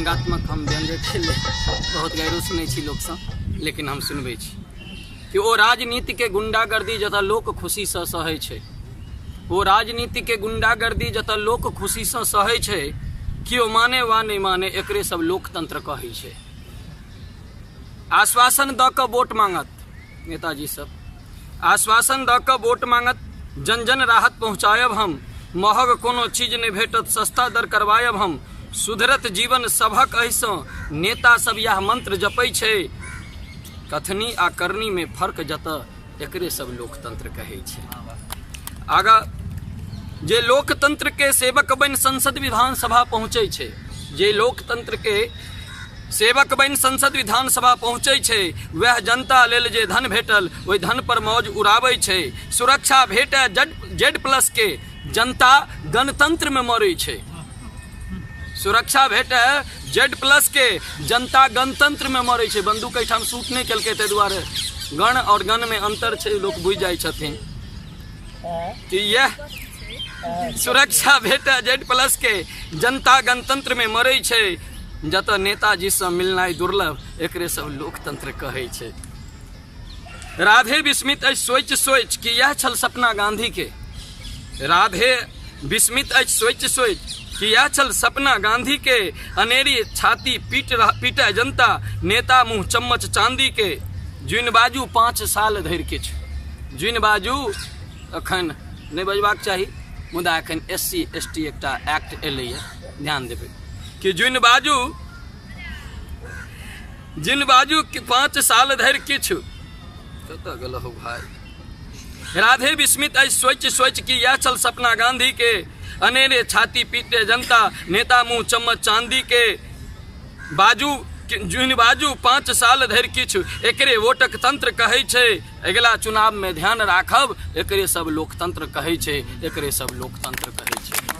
व्यंगात्मक हम व्यंजक बहुत गैरो सुनै छी लोक सँ, लेकिन हम सुनबै छी कि ओ राजनीति के गुंडागर्दी जतऽ लोक खुशी सँ सहै छै, ओ राजनीति के गुंडागर्दी जतऽ लोक खुशी सँ सहै छै, किओ माने वा नहीं माने एकरे सब लोकतंत्र कहै छै। आश्वासन दऽ कऽ वोट मांगत नेताजी सब, आश्वासन दऽ कऽ वोट मांगत, जन जन राहत पहुँचायब हम, महग कोनो चीज नहीं भेटत सस्ता दर करवायब हम, सुधरत जीवन सभक एहिसँ नेता सब यह मंत्र जपै छै, कथनी आ करनी में फर्क जतऽ एकरे सब लोकतंत्र कहै छै। आगा जे लोकतंत्र के सेवक बनि संसद विधानसभा पहुँचै छै, जे लोकतंत्र के सेवक बनि संसद विधानसभा पहुँचै छै, वह जनता लेल जे धन भेटल ओहि धन पर मौज उड़ाबै छै, सुरक्षा भेटै Z+ के जनता गणतंत्र में मरै छै, सुरक्षा भेटै Z+ के जनता गणतंत्र में मरै छै। बंदूक एहिठाम शूट नहीं केलकै, ताहि दुआरे गण और गण में अंतर छै, लोक बुझि जाइ छथिन कि यह सुरक्षा भेटै Z+ के जनता गणतंत्र में मरै छै, जतऽ नेताजी से मिलनाइ दुर्लभ एकरे सब लोकतंत्र कहै छै। राधे विस्मित अछि सोच सोच कि यह छल सपना गांधी के, राधे विस्मित अछि सोच सोच कि यह छल सपना गांधी के, अनेरी छाती पीटे जनता नेता मुँह चम्मच चांदी के, जुन बाजू 5 साल धरि किछु, जुन बाजू अखन नहीं बजबाक चाही, मुदा एखन SC ST एकटा एक्ट एलैए, ध्यान देबै कि जुन बाजू 5 साल धरि किछु, कतऽ गेल हो भाई। राधे विस्मित अछि सोच सोच कि यह छल सपना गांधी के, अनेरे छाती पीटे जनता नेता मुँह चम्मच चांदी के, जुन बाजू 5 साल धरि किछु एकरे वोटक तंत्र कहै छै, अगिला चुनाव में ध्यान राखब एकरे सब लोकतंत्र कहै छै, एकरे सब लोकतंत्र कहै छै।